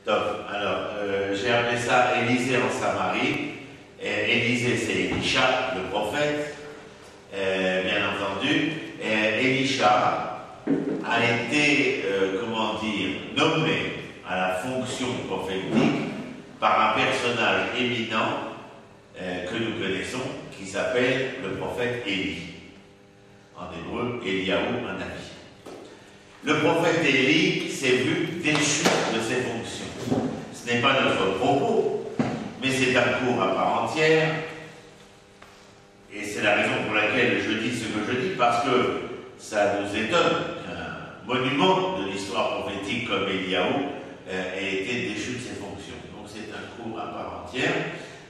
Donc, alors, j'ai appelé ça Élisée en Samarie. Élisée, c'est Élisha, le prophète, bien entendu. Élisha a été, comment dire, nommé à la fonction prophétique par un personnage éminent que nous connaissons, qui s'appelle le prophète Élie. En hébreu, Eliaou, un nabi. Le prophète Élie s'est vu déchu de ses fonctions. Ce n'est pas notre propos, mais c'est un cours à part entière. Et c'est la raison pour laquelle je dis ce que je dis, parce que ça nous étonne qu'un monument de l'histoire prophétique comme Eliaou ait été déchu de ses fonctions. Donc c'est un cours à part entière.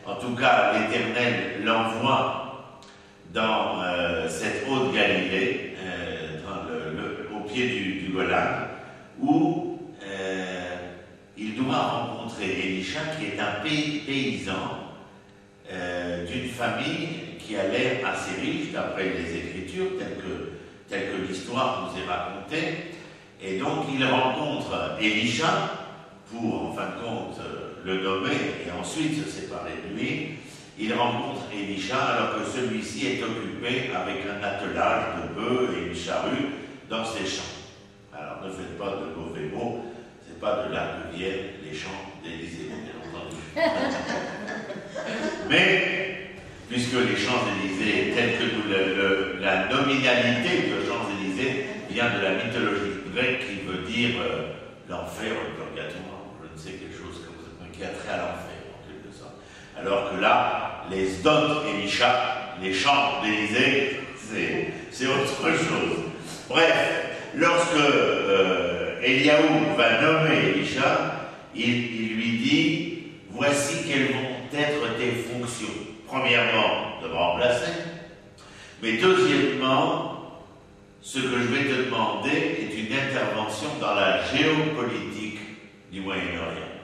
En tout cas, l'Éternel l'envoie dans cette haute Galilée, au pied du Golan, où il doit rencontrer Élisha, qui est un paysan d'une famille qui a l'air assez riche, d'après les Écritures, telles que l'histoire nous est racontée. Et donc, il rencontre Élisha pour, en fin de compte, le nommer et ensuite se séparer de lui. Il rencontre Élisha alors que celui-ci est occupé avec un attelage de bœufs et une charrue dans ses champs. Alors ne faites pas de mauvais mots, c'est pas de là que viennent les champs d'Élysée, bien entendu. Mais, puisque les Champs-Élysées, tels que nous, la nominalité de Champs-Élysées vient de la mythologie grecque qui veut dire l'enfer ou le purgatoire, je ne sais, quelque chose comme ça, qui a trait à l'enfer, en quelque sorte. Alors que là, les Sdot Élisha, les Champs-Élysées, c'est autre chose. Bref, lorsque Eliaou va nommer Élisha, il lui dit, voici quelles vont être tes fonctions. Premièrement, de me remplacer, mais deuxièmement, ce que je vais te demander est une intervention dans la géopolitique du Moyen-Orient.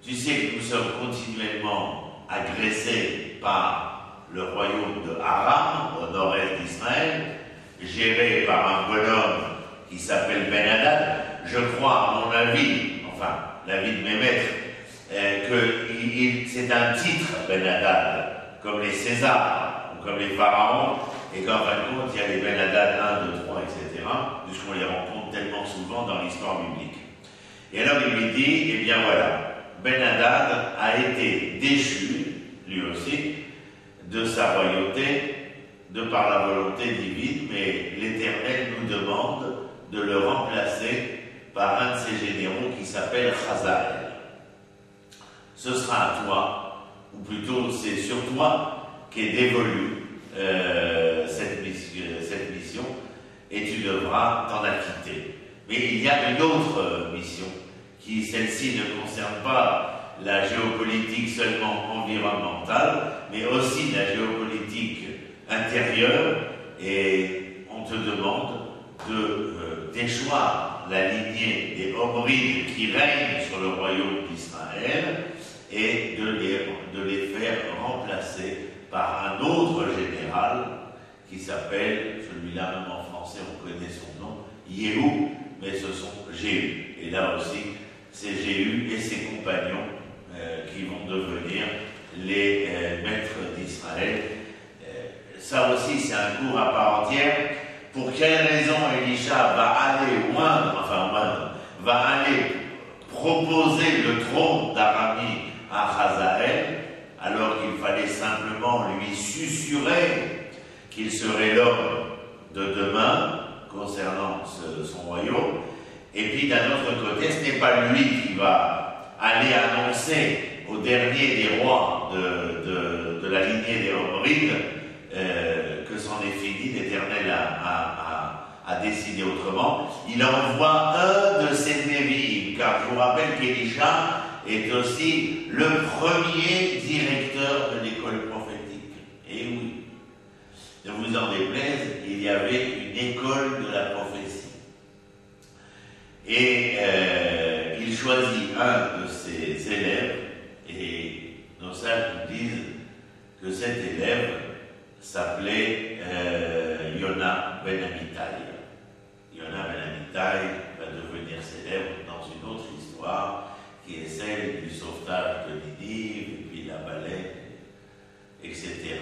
Tu sais que nous sommes continuellement agressés par le royaume de Aram, au nord-est d'Israël, géré par un bonhomme qui s'appelle Ben Hadad. Je crois, à mon avis, enfin, l'avis de mes maîtres, que c'est un titre, Ben Hadad, comme les Césars, ou comme les pharaons, et qu'en fin de compte, il y a les Ben Hadad 1, 2, 3, etc., puisqu'on les rencontre tellement souvent dans l'histoire biblique. Et alors il lui dit, eh bien voilà, Ben Hadad a été déchu, lui aussi, de sa royauté, de par la volonté divine, mais l'Éternel nous demande de le remplacer par un de ses généraux qui s'appelle Hazaël. Ce sera à toi, ou plutôt c'est sur toi qu'est dévolue cette mission, et tu devras t'en acquitter. Mais il y a une autre mission, qui celle-ci ne concerne pas la géopolitique seulement environnementale, mais aussi la géopolitique intérieure, et on te demande de déchoir la lignée des Omrides qui règnent sur le royaume d'Israël et de les faire remplacer par un autre général qui s'appelle, celui-là même en français on connaît son nom, Yéhou, mais ce sont Jéhu. Et là aussi, c'est Jéhu et ses compagnons qui vont devenir les maîtres d'Israël. Ça aussi, c'est un cours à part entière. Pour quelle raison Élisha va aller va aller proposer le trône d'Aramie à Hazaël, alors qu'il fallait simplement lui susurrer qu'il serait l'homme de demain concernant son royaume. Et puis d'un autre côté, ce n'est pas lui qui va aller annoncer au dernier des rois de la lignée des Omrides que c'en est fini, l'Éternel a décidé autrement. Il envoie un de ses Névi'im, car je vous rappelle qu'Élisha est aussi le premier directeur de l'école prophétique. Et oui, ne vous en déplaise, il y avait une école de la prophétie. Et il choisit un de ses élèves, et nos sages nous disent que cet élève s'appelait Yona ben Amittai. Yona ben Amittai va devenir célèbre dans une autre histoire qui est celle du sauvetage de Ninive, et puis la baleine, etc., etc.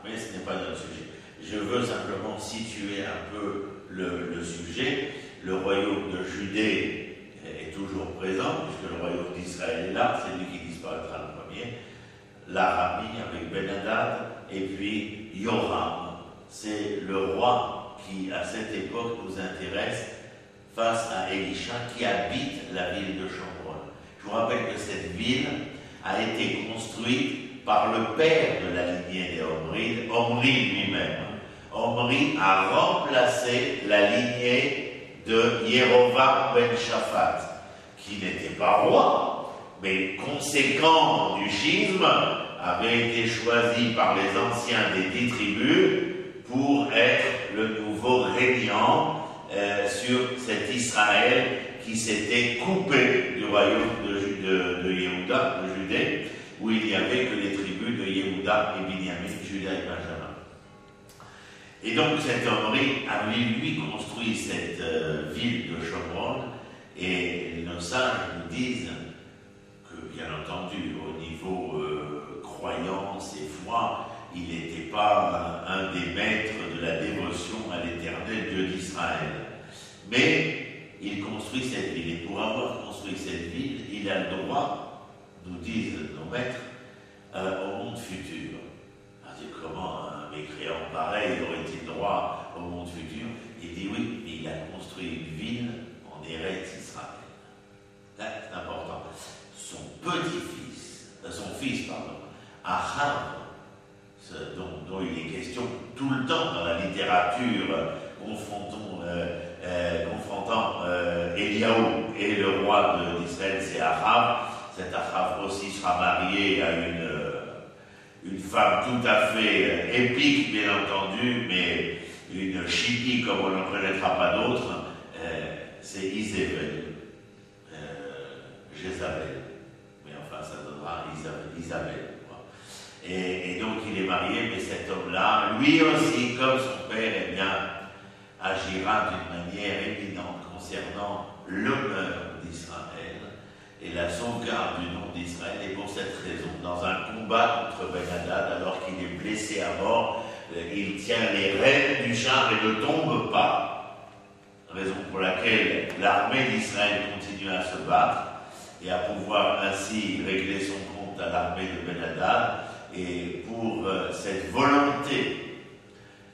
Mais ce n'est pas notre sujet. Je veux simplement situer un peu le sujet. Le royaume de Judée est toujours présent, puisque le royaume d'Israël est là, c'est lui qui disparaîtra le premier. L'Aramie avec Ben-Hadad, et puis Yoram, c'est le roi qui, à cette époque, nous intéresse face à Élisha, qui habite la ville de Shomron. Je vous rappelle que cette ville a été construite par le père de la lignée des Omrides, Omri lui-même. Omri a remplacé la lignée de Yerovam ben Shaphat, qui n'était pas roi, mais conséquent du schisme, avait été choisi par les anciens des 10 tribus pour être le nouveau régnant sur cet Israël qui s'était coupé du royaume de Yehuda, de Judée, où il n'y avait que les tribus de Yehuda et Binyamin, Juda et Benjamin. Et donc cet Omri avait lui construit cette ville de Shomron, et nos sages nous disent que, bien entendu, au niveau croyance et foi, il n'était pas un des maîtres de la dévotion à l'éternel Dieu d'Israël. Mais il construit cette ville, et pour avoir construit cette ville, il a le droit, nous disent nos maîtres, au monde futur. Alors, comment un mécréant pareil aurait-il droit au monde futur? Il dit oui, mais il a construit une ville en Eretz Israël. Là, c'est important. Son petit-fils, Achav, dont il est question tout le temps dans la littérature confrontant Eliaou et le roi d'Israël, c'est Achav. Cet Achav aussi sera marié à une femme tout à fait épique, bien entendu, mais une chippie comme on n'en connaîtra pas d'autres, c'est Isabelle. Jézabel. Mais enfin, ça donnera Isabelle. Et donc, il est marié, mais cet homme-là, lui aussi, comme son père, eh bien, agira d'une manière évidente concernant l'honneur d'Israël et la sauvegarde du nom d'Israël. Et pour cette raison, dans un combat contre Ben-Hadad, alors qu'il est blessé à mort, il tient les rênes du char et ne tombe pas. Raison pour laquelle l'armée d'Israël continue à se battre et à pouvoir ainsi régler son compte à l'armée de Ben-Hadad. Et pour cette volonté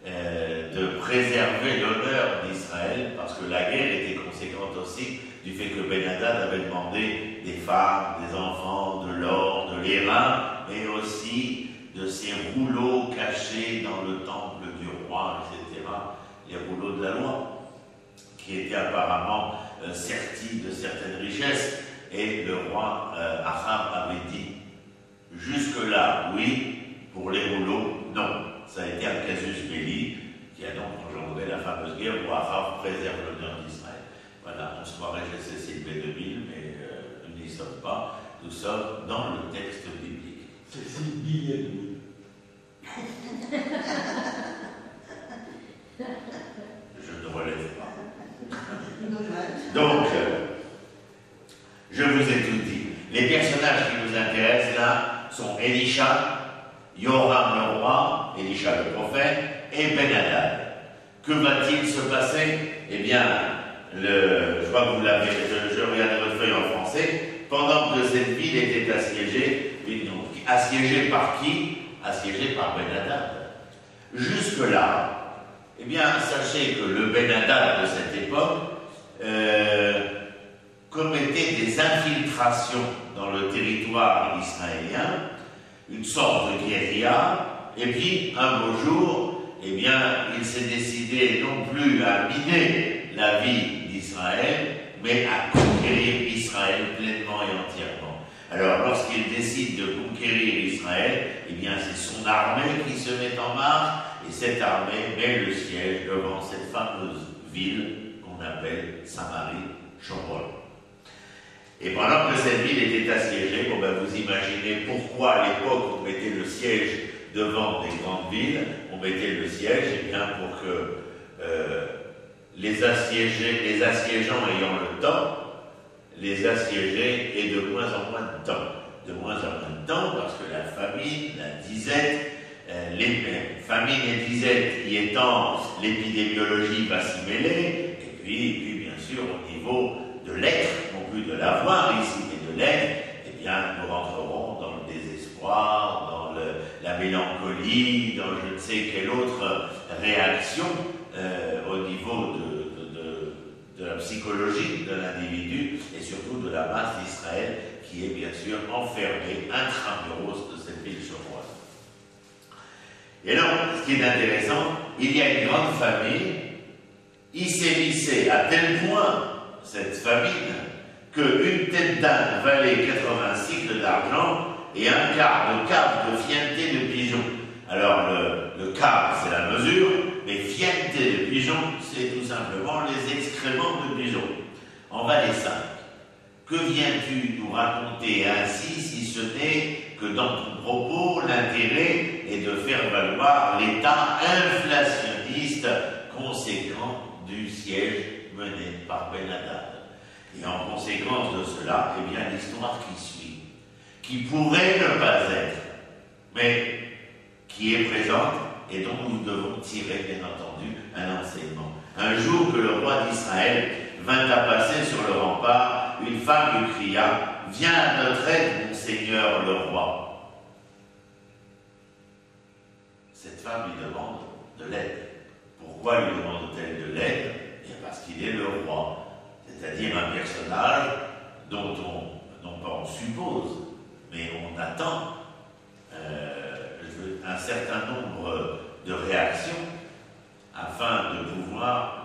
de préserver l'honneur d'Israël, parce que la guerre était conséquente aussi du fait que Ben-Hadad avait demandé des femmes, des enfants, de l'or, de l'airain, mais aussi de ces rouleaux cachés dans le temple du roi, etc., les rouleaux de la loi, qui étaient apparemment sertis de certaines richesses. Et le roi Achav avait dit, jusque-là, oui, pour les rouleaux, non. Ça a été un casus belli, qui a donc engendré la fameuse guerre où Achav préserve l'honneur d'Israël. Voilà, on se croirait chez Cécile B2000, mais nous n'y sommes pas. Nous sommes dans le texte biblique. Cécile B2000. Je ne relève pas. Donc, je vous ai tout dit. Les personnages qui nous intéressent là sont Élisha, Yoram le roi, Élisha le prophète, et Ben-Hadad. Que va-t-il se passer? Eh bien, je crois que vous l'avez, je regarde votre feuille en français, pendant que cette ville était assiégée, assiégée par qui? Assiégée par Ben-Hadad. Jusque-là, eh bien, sachez que le Ben-Hadad de cette époque commettait des infiltrations dans le territoire israélien, une sorte de guérilla, et puis un beau jour, eh bien, il s'est décidé non plus à miner la vie d'Israël, mais à conquérir Israël pleinement et entièrement. Alors, lorsqu'il décide de conquérir Israël, eh bien, c'est son armée qui se met en marche, et cette armée met le siège devant cette fameuse ville qu'on appelle Samarie, Shomron. Et pendant que cette ville était assiégée, bon ben vous imaginez pourquoi à l'époque on mettait le siège devant des grandes villes, on mettait le siège, et bien pour que les assiégeants ayant le temps, les assiéger et de moins en moins de temps. De moins en moins de temps parce que la famine, la disette, famine et disette y étant, l'épidémiologie va s'y mêler, et puis bien sûr au niveau de l'être, non plus de l'avoir ici, mais de l'être, eh bien nous rentrerons dans le désespoir, dans la mélancolie, dans je ne sais quelle autre réaction au niveau de la psychologie de l'individu et surtout de la masse d'Israël qui est bien sûr enfermée intramuros de cette ville chauroise. Et donc, ce qui est intéressant, il y a une grande famine, il sévissait à tel point cette famine qu'une tête d'âne valait 80 cycles d'argent et un quart de cave de fienté de pigeon. Alors le cave c'est la mesure, mais fienté de pigeon c'est tout simplement les excréments de pigeon. En valait 5. Que viens-tu nous raconter ainsi si ce n'est que dans ton propos l'intérêt est de faire valoir l'état inflationniste conséquent du siège mené par Ben-Hadad. Et en conséquence de cela, eh bien l'histoire qui suit, qui pourrait ne pas être, mais qui est présente et dont nous devons tirer, bien entendu, un enseignement. Un jour que le roi d'Israël vint à passer sur le rempart, une femme lui cria « Viens à notre aide, mon seigneur le roi ». Cette femme lui demande de l'aide. Pourquoi lui demande-t-elle de l'aide? Parce qu'il est le roi, c'est-à-dire un personnage dont on, non pas on suppose, mais on attend un certain nombre de réactions afin de pouvoir,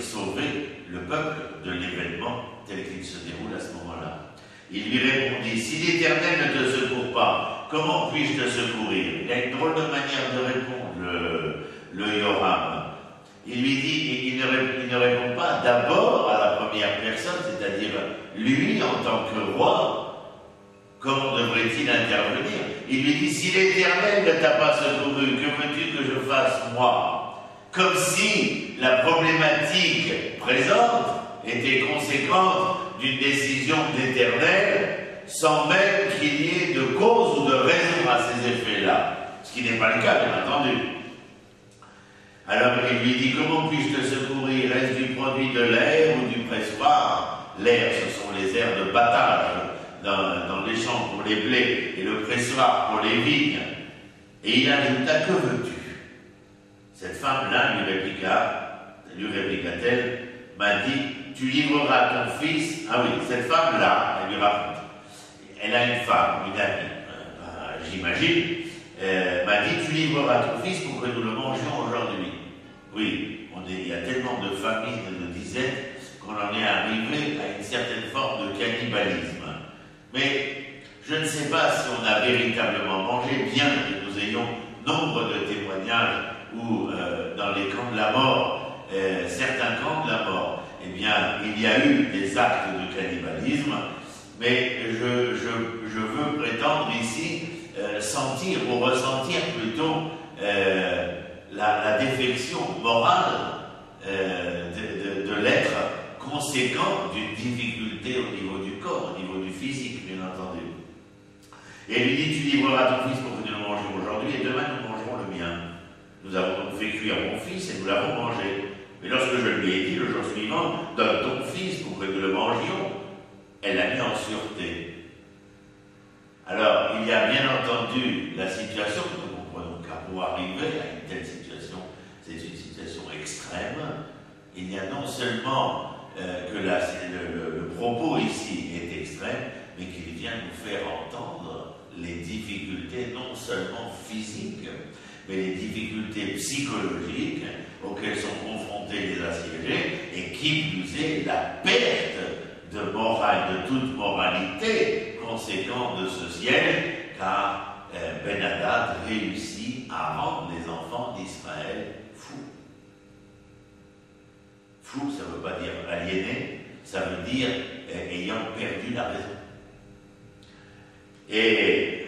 sauver le peuple de l'événement tel qu'il se déroule à ce moment-là. Il lui répondit, si l'Éternel ne te secourt pas, comment puis-je te secourir? Il a une drôle de manière de répondre, le Yoram. Il lui dit, il ne répond pas d'abord à la première personne, c'est-à-dire lui en tant que roi. Comment devrait-il intervenir? Il lui dit, si l'Éternel ne t'a pas secouru, que veux-tu que je fasse moi? Comme si la problématique présente était conséquente d'une décision d'Éternel, sans même qu'il y ait de cause ou de raison à ces effets-là. Ce qui n'est pas le cas, bien entendu. Alors il lui dit, comment puis-je te secourir? Est-ce du produit de l'air ou du pressoir? L'air, ce sont les aires de battage dans les champs pour les blés, et le pressoir pour les vignes. Et il ajouta, que veux-tu? Cette femme-là lui répliqua-t-elle, m'a dit, tu livreras ton fils. Ah oui, cette femme-là, elle lui raconte. Elle a une femme, une amie, j'imagine, m'a dit, tu livreras ton fils pour que nous le mangions aujourd'hui. Oui, il y a tellement de famines et de disettes qu'on en est arrivé à une certaine forme de cannibalisme. Mais je ne sais pas si on a véritablement mangé, bien que nous ayons nombre de témoignages où, dans les camps de la mort, certains camps de la mort, eh bien, il y a eu des actes de cannibalisme, mais je veux prétendre ici sentir ou ressentir plutôt la défection morale de l'être conséquent d'une difficulté au niveau du corps, au niveau du physique, bien entendu. Et il lui dit, tu livreras ton fils pour que nous le mangions aujourd'hui, et demain nous mangerons le mien. Nous avons donc fait cuire mon fils et nous l'avons mangé. Mais lorsque je lui ai dit le jour suivant, donne ton fils pour que nous le mangions, elle l'a mis en sûreté. Alors, il y a bien entendu la situation que nous comprenons, car pour arriver à une telle situation, c'est une situation extrême. Il y a non seulement que le propos ici est extrême, mais qu'il vient nous faire entendre les difficultés non seulement physiques, mais les difficultés psychologiques auxquelles sont confrontés les assiégés, et qui plus est la perte de morale, de toute moralité conséquente de ce siège, car Ben-Hadad réussit à rendre les enfants d'Israël fous. Fou, ça ne veut pas dire aliéné, ça veut dire ayant perdu la raison. Et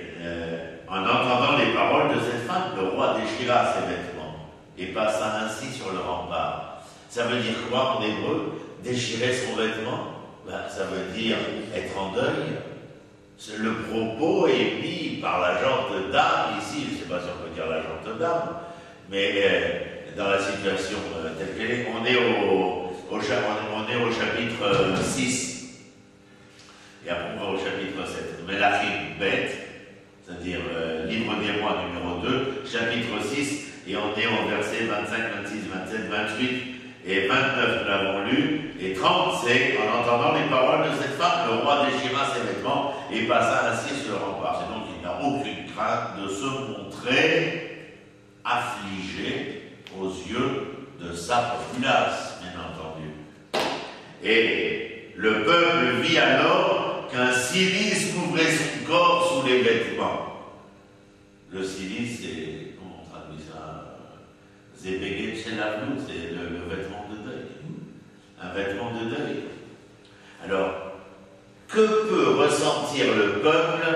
en entendant les paroles de cette femme, le roi déchira ses vêtements et passa ainsi sur le rempart. Ça veut dire quoi en hébreu? Déchirer son vêtement? Ben, ça veut dire être en deuil. Le propos est mis par la gente d'âme, ici, je ne sais pas si on peut dire la gente d'âme, mais dans la situation telle qu'elle est, on est au chapitre 6, et après on va au chapitre 7. Melachim bête, c'est-à-dire livre des rois numéro 2, chapitre 6, et on est au verset 25, 26, 27, 28 et 29, nous l'avons lu, et 30, c'est en entendant les paroles de cette femme, le roi déchira ses vêtements et passa ainsi sur le rempart. C'est donc qu'il n'a aucune crainte de se montrer affligé aux yeux de sa populace, bien entendu. Et le peuple vit alors qu'un cilice couvrait son corps sous les vêtements. Le cilice, c'est, comment on traduit ça? Zébégué chez la blouse, c'est le vêtement de deuil. Un vêtement de deuil. Alors, que peut ressentir le peuple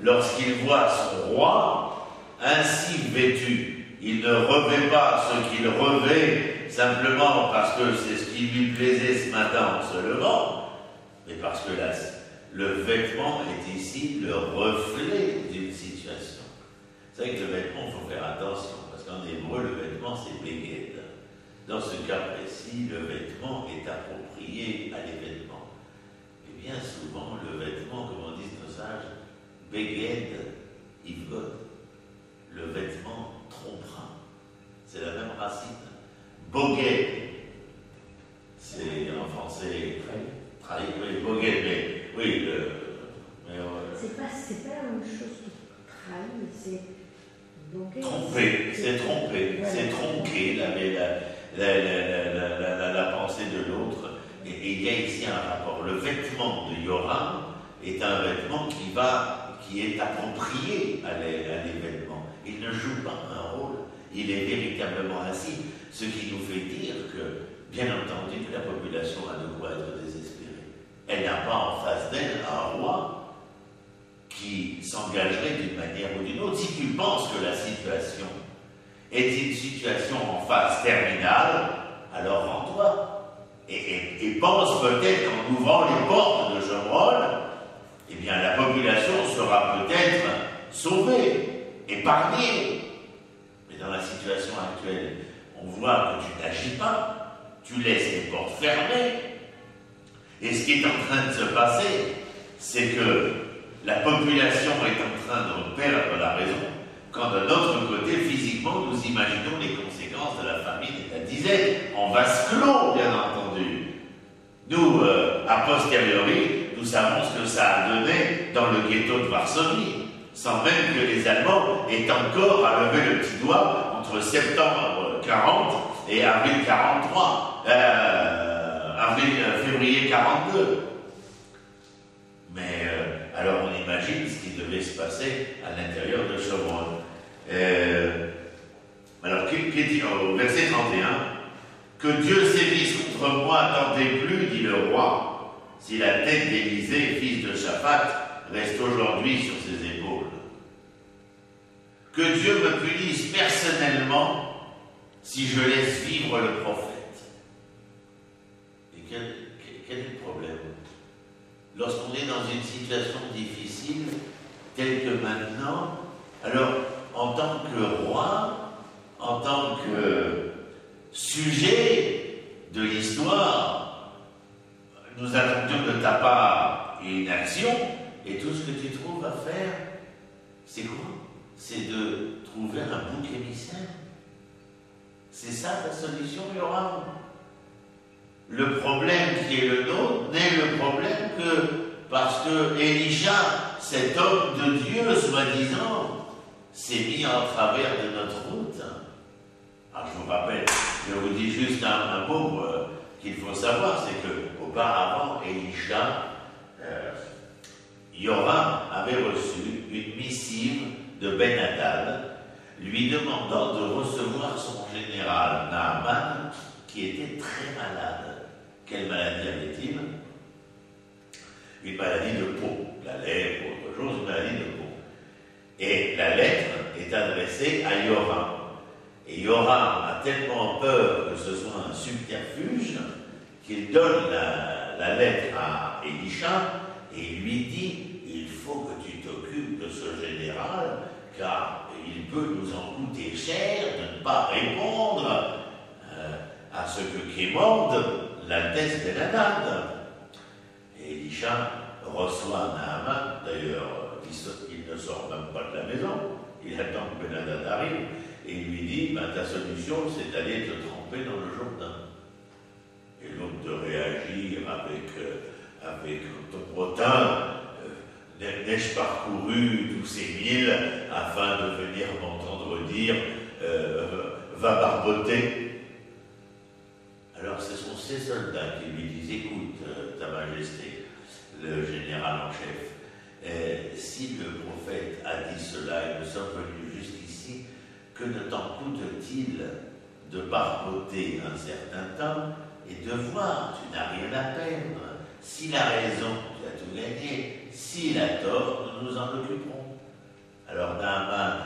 lorsqu'il voit son roi ainsi vêtu? Il ne revêt pas ce qu'il revêt simplement parce que c'est ce qui lui plaisait ce matin en se levant, mais parce que le vêtement est ici le reflet d'une situation. Vous savez que le vêtement, il faut faire attention, parce qu'en hébreu, le vêtement, c'est béged. Dans ce cas précis, le vêtement est approprié à l'événement. Et bien souvent, le vêtement, comme on dit nos sages, béged, ivgod. Le vêtement trompera. C'est la même racine. Boged, c'est en français trahi, oui, boged, mais oui, c'est pas la même chose que trahi, c'est boged. Tromper, c'est tromper, c'est tronquer la pensée de l'autre. Et il y a ici un rapport. Le vêtement de Yoram est un vêtement qui est approprié à l'événement. Il ne joue pas un rôle. Il est véritablement ainsi. Ce qui nous fait dire que, bien entendu, que la population a de quoi être désespérée. Elle n'a pas en face d'elle un roi qui s'engagerait d'une manière ou d'une autre. Si tu penses que la situation est une situation en phase terminale, alors rends-toi. Et pense peut-être qu'en ouvrant les portes de Shomron, eh bien la population sera peut-être sauvée, épargnée. Mais dans la situation actuelle, on voit que tu n'agis pas, tu laisses les portes fermées. Et ce qui est en train de se passer, c'est que la population est en train de perdre la raison, quand de notre côté, physiquement, nous imaginons les conséquences de la famine et de la disette, en vase clos, bien entendu. Nous, a posteriori, nous savons ce que ça a donné dans le ghetto de Varsovie, sans même que les Allemands aient encore à lever le petit doigt entre septembre 40 et avril 43, février 42. Mais alors on imagine ce qui devait se passer à l'intérieur de Shomron. Alors, qui dit au verset 31, que Dieu sévisse contre moi, attendez plus, dit le roi, si la tête d'Élisée, fils de Shaphat, reste aujourd'hui sur ses épaules. Que Dieu me punisse personnellement si je laisse vivre le prophète. Et quel est le problème? Lorsqu'on est dans une situation difficile, telle que maintenant, alors, en tant que roi, en tant que sujet de l'histoire, nous attendions de ta part une action, et tout ce que tu trouves à faire, c'est quoi? C'est de trouver un bouc émissaire. C'est ça ta solution, Yoram? Le problème qui est le nôtre n'est le problème que parce que Élisha, cet homme de Dieu, soi-disant, s'est mis en travers de notre route. Alors je vous rappelle, je vous dis juste un mot qu'il faut savoir, c'est qu'auparavant, Élisha, Yoram avait reçu une missive de Ben-Hadad, lui demandant de recevoir son général Naaman, qui était très malade. Quelle maladie avait-il? Une maladie de peau, la lèpre, autre chose, une maladie de peau. Et la lettre est adressée à Yoram. Et Yoram a tellement peur que ce soit un subterfuge qu'il donne la lettre à Élisha et lui dit « Il faut que tu t'occupes de ce général, car il peut nous en coûter cher de ne pas répondre à ce que quémande l'Altesse Ben-Hadad. » Et Élisha reçoit Naaman, d'ailleurs il ne sort même pas de la maison, il attend que Ben-Hadad arrive, et il lui dit « Ta solution, c'est d'aller te tremper dans le Jourdain. » Et l'autre de réagir avec autant n'ai-je parcouru tous ces milles afin de venir m'entendre dire va barboter. Alors ce sont ces soldats qui lui disent écoute, ta majesté, le général en chef, si le prophète a dit cela et nous sommes venus jusqu'ici, que ne t'en coûte-t-il de barboter un certain temps et de voir, tu n'as rien à perdre. S'il a raison, tu as tout gagné. S'il a tort, nous nous en occuperons. Alors Naaman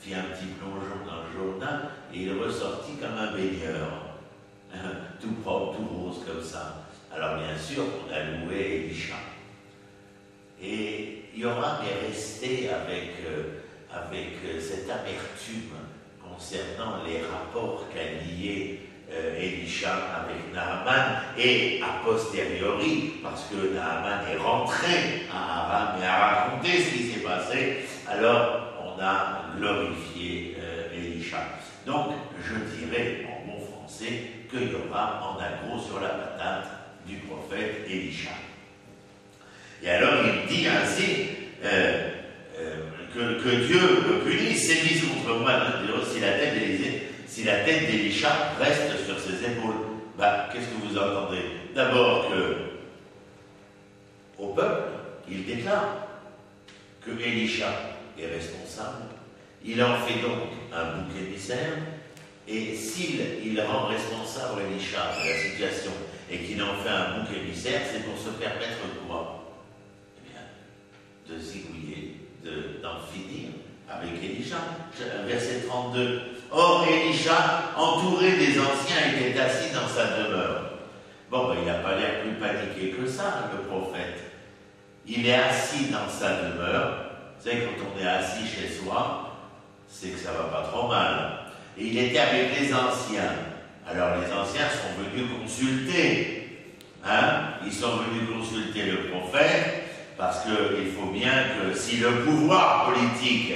fit un petit plongeon dans le Jourdain et il ressortit comme un baigneur, tout propre, tout rose comme ça. Alors bien sûr, on a loué Élisha. Et Yoram est resté avec cette amertume concernant les rapports qu'a liés Élisha avec Naaman, et a posteriori, parce que Naaman est rentré à Aram et a raconté ce qui s'est passé, alors on a glorifié Élisha. Donc, je dirais en bon français que Yoram en a gros sur la patate du prophète Élisha. Et alors, il dit ainsi que Dieu me punisse, sévisse contre moi, si la tête d'Élisha reste sur ses épaules. Qu'est-ce que vous entendez? D'abord au peuple, il déclare que Élisha est responsable. Il en fait donc un bouc émissaire. Et s'il rend responsable Élisha de la situation et qu'il en fait un bouc émissaire, c'est pour se permettre quoi? Eh bien, de zigouiller, d'en finir avec Élisha. Verset 32. Or, Élisha, entouré des anciens, était assis dans sa demeure. Bon, il n'a pas l'air plus paniqué que ça, le prophète. Il est assis dans sa demeure. Vous savez, quand on est assis chez soi, c'est que ça va pas trop mal. Et il était avec les anciens. Alors, les anciens sont venus consulter. Ils sont venus consulter le prophète, parce qu'il faut bien que si le pouvoir politique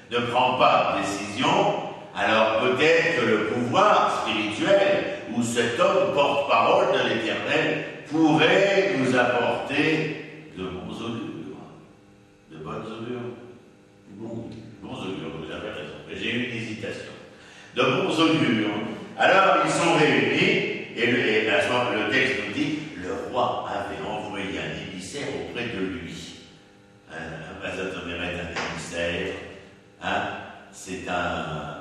ne prend pas de décision, alors peut-être que le pouvoir spirituel ou cet homme porte-parole de l'Éternel pourrait nous apporter de bons augures, de bonnes augures. Bons augures, vous avez raison, mais j'ai eu une hésitation. De bons augures. Alors ils sont réunis, et le texte nous dit le roi avait envoyé un émissaire auprès de lui. Un émissaire, c'est un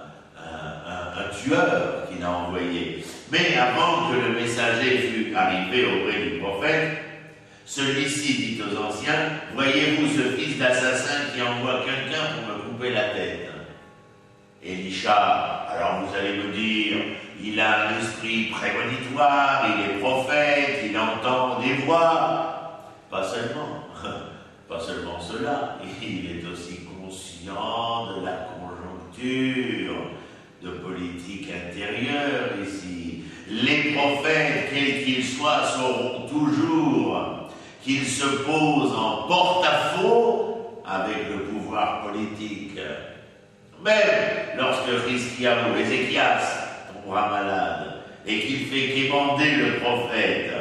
tueur qu'il a envoyé. Mais avant que le messager fût arrivé auprès du prophète, celui-ci dit aux anciens, « Voyez-vous ce fils d'assassin qui envoie quelqu'un pour me couper la tête ?» Élisha, alors vous allez me dire, il a un esprit prémonitoire, il est prophète, il entend des voix. Pas seulement cela, il est aussi conscient de la conjoncture de politique intérieure ici. Les prophètes, quels qu'ils soient, sauront toujours qu'ils se posent en porte-à-faux avec le pouvoir politique. Même lorsque Ézéchias tombera malade et qu'il fait quémander le prophète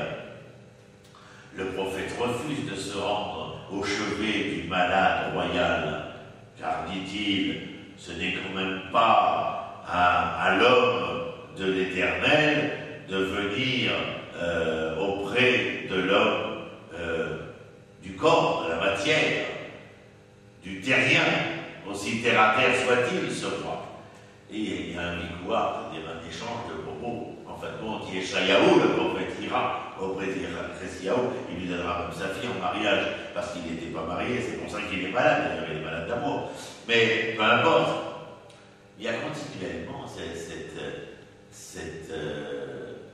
refuse de se rendre au chevet du malade royal, car, dit-il, ce n'est quand même pas à l'homme de l'Éternel de venir auprès de l'homme du corps, de la matière, du terrien, aussi terre à terre soit-il, ce roi. Et il y a un microir, c'est-à-dire un échange de propos. En fait, bon, Yeshayahu, le prophète, ira auprès d'Yeshayahu, il lui donnera comme sa fille en mariage, parce qu'il n'était pas marié, c'est pour ça qu'il est malade, d'ailleurs, il est malade d'amour. Mais peu importe, il y a continuellement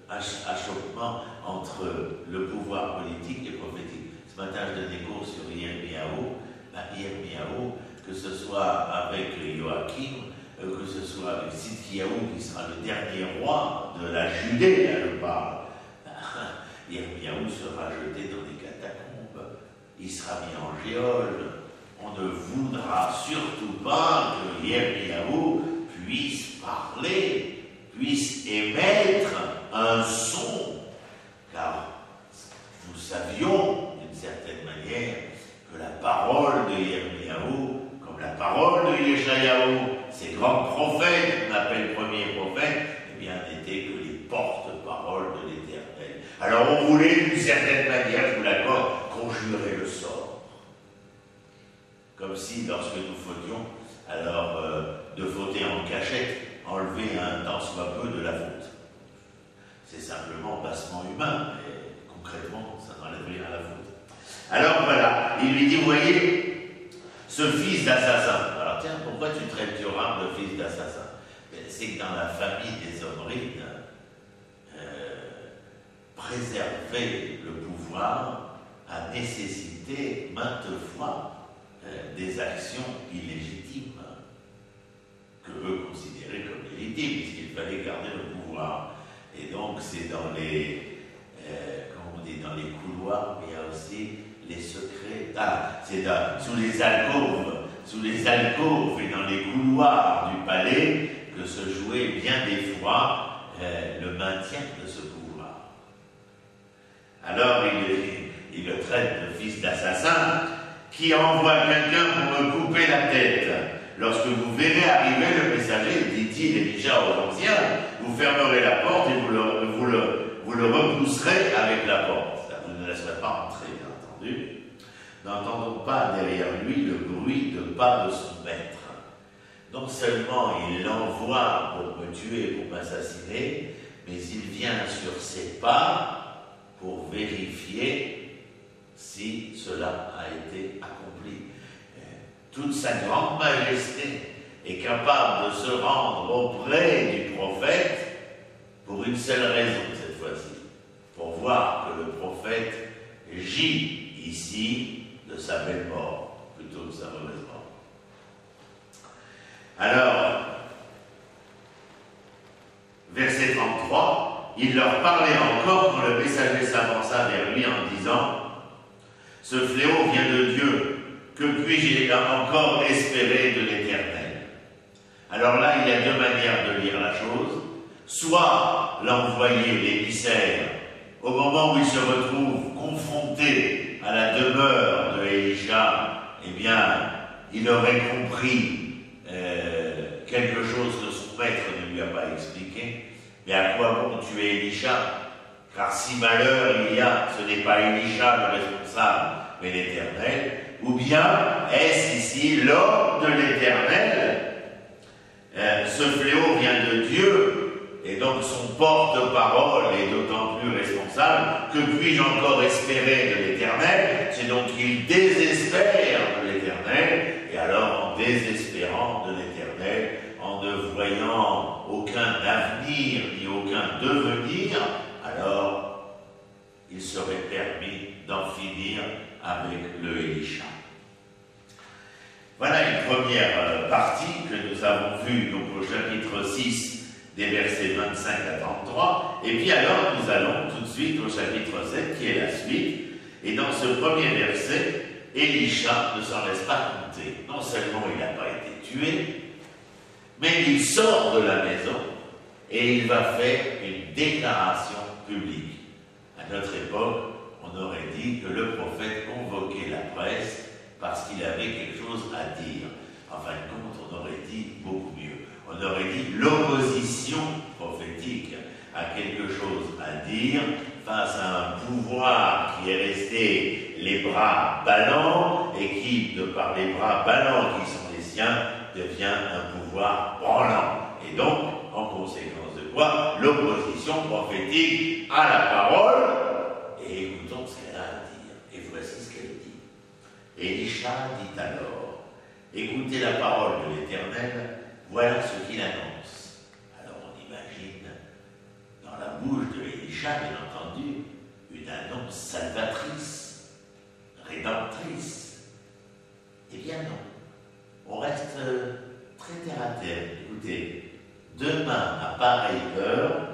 achoppement entre le pouvoir politique et prophétique. Ce matin, je donnais cours sur Yirmiyahu. Yirmiyahu, que ce soit avec Joachim, que ce soit avec Sidkiyahu, qui sera le dernier roi de la Judée, là je parle. Yirmiyahu sera jeté dans les catacombes, il sera mis en géole. On ne voudra surtout pas que Yirmiyahu puisse parler, puisse émettre un son, car nous savions d'une certaine manière que la parole de Yirmiyahu, comme la parole de Yeshayahu, ces grands prophètes qu'on appelle premiers prophètes, eh bien, n'étaient que les porte-paroles de l'Éternel. Alors on voulait d'une certaine manière, je vous l'accorde, conjurer le sort. Comme si, lorsque nous fautions, alors de fauter en cachette, enlever un tant soit peu de la faute. C'est simplement bassement humain, mais concrètement, ça n'enlève rien à la faute. Alors voilà, il lui dit, vous voyez, ce fils d'assassin. Alors tiens, pourquoi tu traites Joram de fils d'assassin? C'est que dans la famille des Omrides, préserver le pouvoir a nécessité maintes fois des actions illégitimes que eux considéraient comme légitimes, puisqu'il fallait garder le pouvoir. Et donc c'est dans les, comme on dit, dans les couloirs, mais il y a aussi les secrets. Ah, c'est sous les alcôves et dans les couloirs du palais que se jouait bien des fois le maintien de ce pouvoir. Alors il le traite de fils d'assassin, qui envoie quelqu'un pour me couper la tête. Lorsque vous verrez arriver le messager, dit-il Élisha aux anciens, vous fermerez la porte et vous le repousserez avec la porte. Vous ne laisserez pas entrer, bien entendu. N'entendons pas derrière lui le bruit de pas de son maître. Non seulement il l'envoie pour me tuer, pour m'assassiner, mais il vient sur ses pas pour vérifier si cela a été accompli. Toute sa grande majesté est capable de se rendre auprès du prophète pour une seule raison cette fois-ci, pour voir que le prophète gît ici de sa belle mort, plutôt que sa mauvaise mort. Alors, verset 33, il leur parlait encore quand le messager s'avança vers lui en disant « Ce fléau vient de Dieu, que puis-je encore espérer de l'Éternel ?» Alors là, il y a deux manières de lire la chose. Soit l'envoyé, l'émissaire, au moment où il se retrouve confronté à la demeure de Élisha, eh bien, il aurait compris quelque chose que son maître ne lui a pas expliqué. Mais à quoi bon tuer Élisha? Car si malheur il y a, ce n'est pas Élisha le responsable, mais l'Éternel. Ou bien, est-ce ici l'homme de l'Éternel? Ce fléau vient de Dieu, et donc son porte-parole est d'autant plus responsable. Que puis-je encore espérer de l'Éternel? C'est donc qu'il désespère de l'Éternel, et alors en désespérant de l'Éternel, en ne voyant aucun avenir ni aucun devenir, alors il serait permis d'en finir avec le Élisha. Voilà une première partie que nous avons vue donc au chapitre 6 des versets 25 à 33, et puis alors nous allons tout de suite au chapitre 7 qui est la suite, et dans ce premier verset, Élisha ne s'en laisse pas compter. Non seulement il n'a pas été tué, mais il sort de la maison et il va faire une déclaration publique. À notre époque, on aurait dit que le prophète convoquait la presse parce qu'il avait quelque chose à dire. En fin de compte, on aurait dit beaucoup mieux. On aurait dit l'opposition prophétique a quelque chose à dire face à un pouvoir qui est resté les bras ballants et qui, de par les bras ballants qui sont les siens, devient un pouvoir branlant. Et donc, en conséquence de quoi, l'opposition prophétique à la parole. Et écoutons ce qu'elle a à dire. Et voici ce qu'elle dit. Élisha dit alors, écoutez la parole de l'Éternel, voilà ce qu'il annonce. Alors on imagine, dans la bouche de Élisha, déjà, bien entendu, une annonce salvatrice, rédemptrice. Eh bien non, on reste très terre à terre. Écoutez, demain, à pareille heure,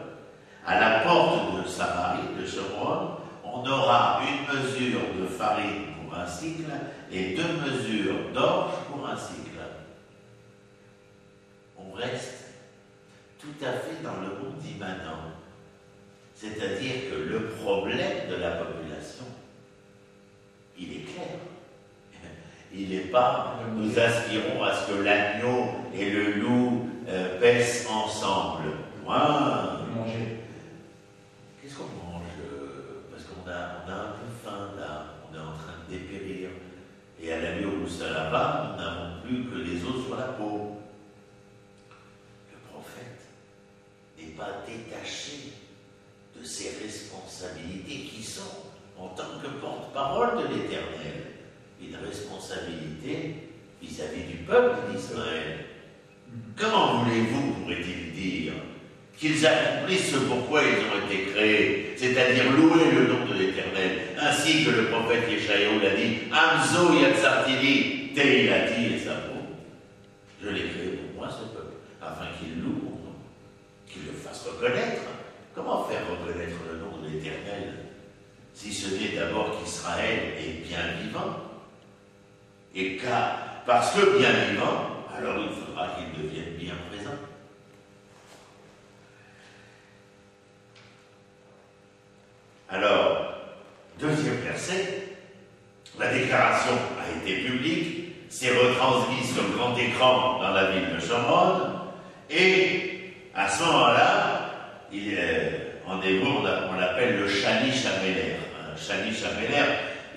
à la porte de Samarie, de Shomron, on aura une mesure de farine pour un cycle et 2 mesures d'orge pour un cycle. On reste tout à fait dans le monde immanent. C'est-à-dire que le problème de la population, il est clair. Il n'est pas, nous aspirons à ce que l'agneau et le loup paissent ensemble. Manger. Qu'est-ce qu'on mange? Parce qu'on a un peu faim là, on est en train de dépérir. Et à l'allure où ça là-bas, nous n'avons plus que les os sur la peau. Le prophète n'est pas détaché de ses responsabilités qui sont, en tant que porte-parole de l'Éternel, une responsabilité vis-à-vis du peuple d'Israël. Comment voulez-vous, pourrait-il dire, qu'ils accomplissent ce pourquoi ils ont été créés, c'est-à-dire louer le nom de l'Éternel, ainsi que le prophète Yeshayahu l'a dit, Amzo Yatsartili, Teilati et Sabo. Je l'ai créé pour moi, ce peuple, afin qu'il loue mon nom, qu'il le fasse reconnaître. Comment faire reconnaître le nom de l'Éternel, si ce n'est d'abord qu'Israël est bien vivant? Et parce que bien vivant, alors il faudra qu'il devienne bien présent. Alors, deuxième verset, la déclaration a été publique, s'est retransmise sur le grand écran dans la ville de Shomron, et à ce moment-là, en hébreu, on l'appelle le Shalish HaMelech. Shalish HaMelech,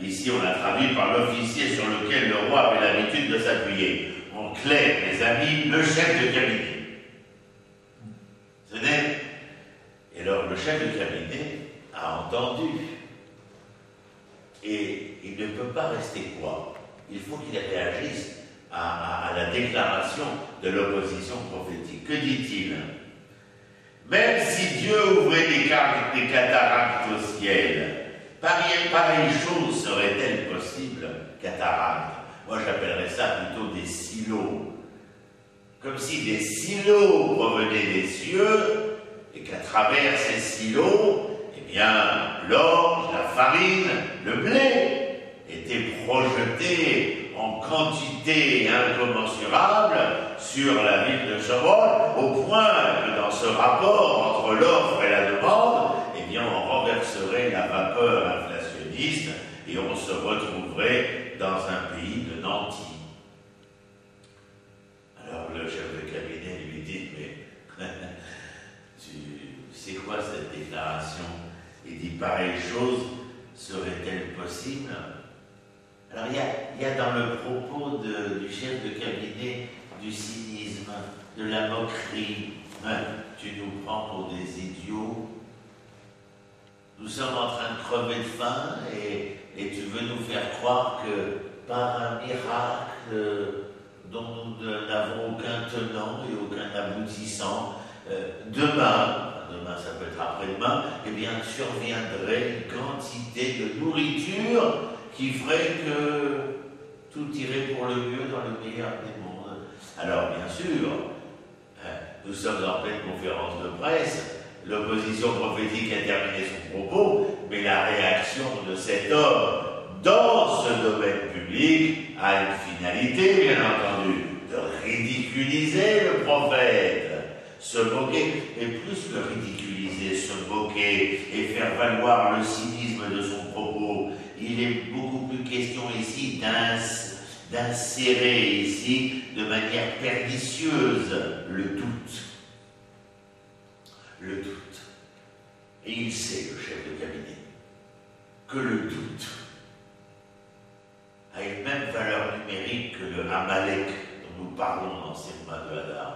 ici on l'a traduit par l'officier sur lequel le roi avait l'habitude de s'appuyer. En clair, mes amis, le chef de cabinet. Et alors le chef de cabinet a entendu. Et il ne peut pas rester quoi? Il faut qu'il réagisse à la déclaration de l'opposition prophétique. Que dit-il? Même si Dieu ouvrait des cataractes au ciel, pareille chose serait-elle possible? Cataracte. Moi, j'appellerais ça plutôt des silos. Comme si des silos provenaient des cieux, et qu'à travers ces silos, eh bien, l'orge, la farine, le blé étaient projetés en quantité incommensurable sur la ville de Shomron, au point que dans ce rapport entre l'offre et la demande, eh bien, on renverserait la vapeur inflationniste et on se retrouverait dans un pays de nantis. Alors le chef de cabinet lui dit, mais c'est quoi cette déclaration? Il dit, pareille chose serait-elle possible? Alors il y a dans le propos du chef de cabinet du cynisme, de la moquerie. Tu nous prends pour des idiots. Nous sommes en train de crever de faim et tu veux nous faire croire que par un miracle dont nous n'avons aucun tenant et aucun aboutissant, demain ça peut être après-demain, eh bien surviendrait une quantité de nourriture qui ferait que tout irait pour le mieux dans le meilleur des mondes. Alors bien sûr, nous sommes en pleine conférence de presse, l'opposition prophétique a terminé son propos, mais la réaction de cet homme dans ce domaine public a une finalité, bien entendu, de ridiculiser le prophète, se moquer, et plus que ridiculiser, se moquer et faire valoir le cynisme de son propos. Il est beaucoup plus question ici d'insérer ici de manière pernicieuse le doute. Le doute. Et il sait, le chef de cabinet, que le doute a une même valeur numérique que le Amalek dont nous parlons dans ces mois de Hadar.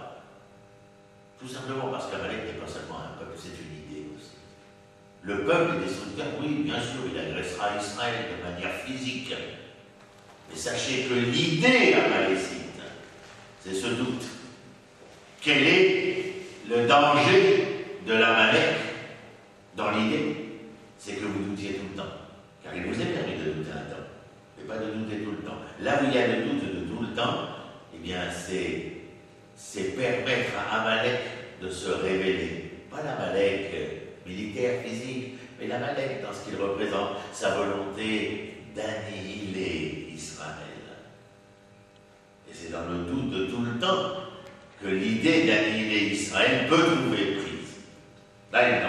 Tout simplement parce qu'Amalek n'est pas seulement un peuple, c'est une idée aussi. Le peuple est destructeur, oui, bien sûr, il agressera Israël de manière physique. Mais sachez que l'idée amalécite, c'est ce doute. Quel est le danger de l'Amalek dans l'idée, c'est que vous doutiez tout le temps. Car il vous est permis de douter un temps, mais pas de douter tout le temps. Là où il y a le doute de tout le temps, eh bien, c'est permettre à Amalek de se révéler. Pas l'Amalek militaire, physique, mais l'Amalek dans ce qu'il représente, sa volonté d'annihiler Israël. Et c'est dans le doute de tout le temps que l'idée d'annihiler Israël peut trouver prise. Là, il est